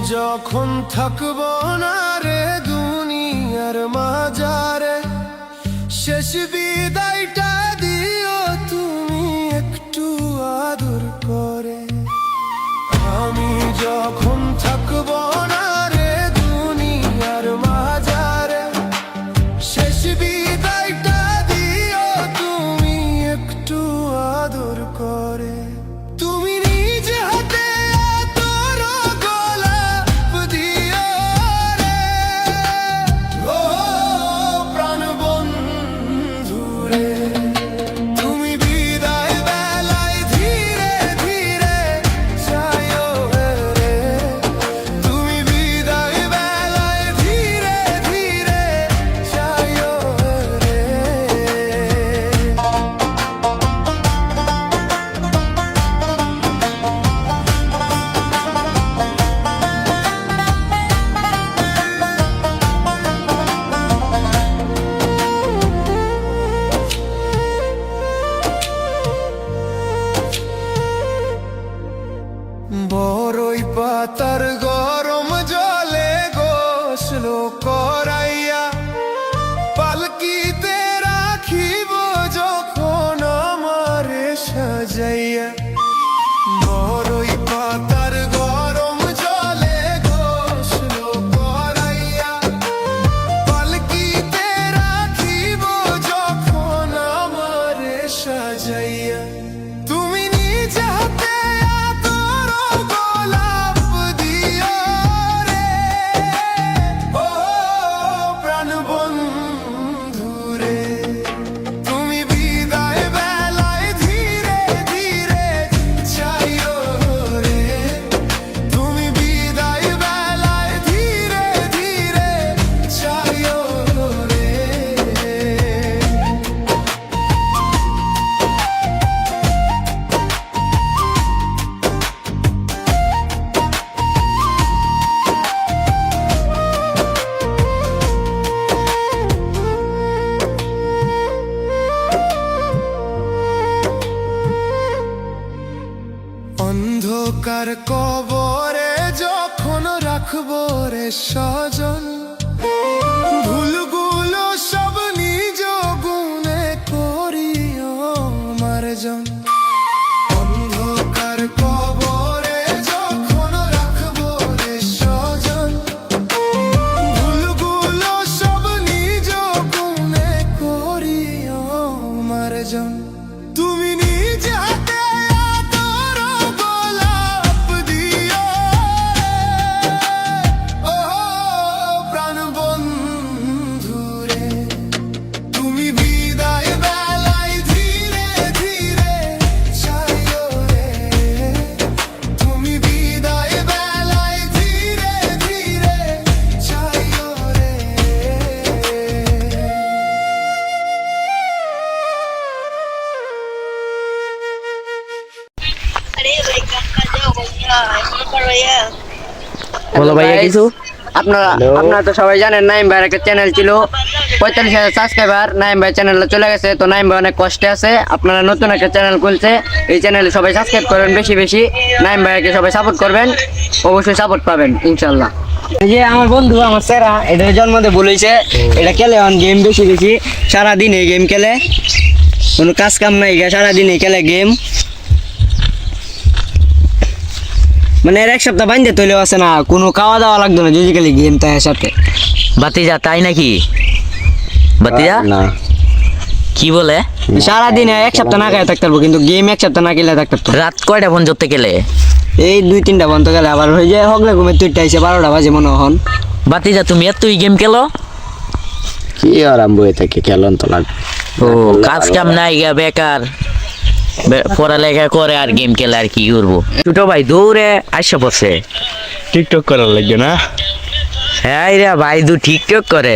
যখন থাকবো না রে দুনিয়ার মাঝারে, শেষ বিদায়টা দিও তুমি একটু আদর করে। আমি যখন থাকবো না রে দুনিয়ার মাঝারে, শেষ বিদায়টা দিও তুমি একটু আদর করে। তুমি নিজে হাতে তোর গোলাপ দিও রে, ও প্রাণ বন্ধু রে। তুমি বিদায় বেলায় ধীরে ধীরে যাইও রে, তুমি বিদায় বেলায় ধীরে ধীরে যাইও রে। বড়ই পাতার গরম জলে গোসল করাইয়া, পালকিতে রাখিব যখন আমারে সাজাইয়া। বড়ই পাতার গরম জলে গোসল করাইয়া, পালকিতে রাখিব যখন আমারে সাজাইয়া। তুমি নিজে হাতে তোর গোলাপ দিও রে, ও প্রাণ বন্ধু রে। তুমি বিদায় বেলায় ধীরে ধীরে যাইও রে, তুমি বিদায় বেলায় ধীরে ধীরে যাইও রে। অন্ধকার কবরে যখন রাখবো রে স্বজন, ভুলগুলো সব নিজ গুণে করিও মার্জন। অন্ধকার কবরে যখন রাখবো রে স্বজন, ভুলগুলো সব নিজ গুণে করিও মার্জন। তুমি নিজে হাতে তোর গোলাপ দিও রে, ও প্রাণ বন্ধু রে। তুমি বিদায় বেলায় ধীরে ধীরে যাইও রে, তুমি বিদায় বেলায় ধীরে ধীরে যাইও রে। अरे भाई कब का जाओ भैया এখন করো ইয়া। বলো ভাইয়া কিছু। আপনারা তো সবাই জানেন নাইম ভাইয়ের একটা চ্যানেল ছিল, 45,000 সাবস্ক্রাইবার। নাইম ভাই চ্যানেলটা চলে গেছে, তো নাইম ভাই অনেক কষ্টে আছে। আপনারা নতুন একটা চ্যানেল খুলছে, এই চ্যানেলে সবাই সাবস্ক্রাইব করবেন বেশি বেশি। নাইম ভাইকে সবাই সাপোর্ট করবেন, অবশ্যই সাপোর্ট পাবেন ইনশাল্লাহ। এই যে আমার বন্ধু আমার সেরা, এটা জন্মতে বলেছে, এটা খেলে গেম বেশি বেশি, সারাদিন এই গেম খেলে, কোনো কাজ কাম নাই, সারাদিন এই খেলে গেম। মানে এর এক সপ্তাহ বান্ধে তৈলেও আছে না, কোনো খাওয়া দাওয়া লাগতো না, যদি খালি গেম তাই সাথে। বাতিজা তাই নাকি? বাতিজা না কি বলে? সারাদিন এক সপ্তাহ না খাই থাকতে পারবো, কিন্তু গেম এক সপ্তাহ না খেলে থাকতে পারতো। রাত কয়টা ফোন করতে গেলে? এই 2-3টা বন্ধ গেলে আবার হয়ে যায় হগলে ঘুমে 2টা এসে 12টা বাজে মনে হন। বাতিজা তুমি এতই গেম খেলো? কি আর আমি বই থেকে খেলন তো লাগ। ও কাজ কাম নাই গা, বেকার পড়ালেখা করে আর গেম খেলে আর কি করবো। ছোট ভাই দৌড়ে আসা পড়ছে, টিকটক করার লাগবে না? হ্যাঁ রে ভাই টিকটক করে।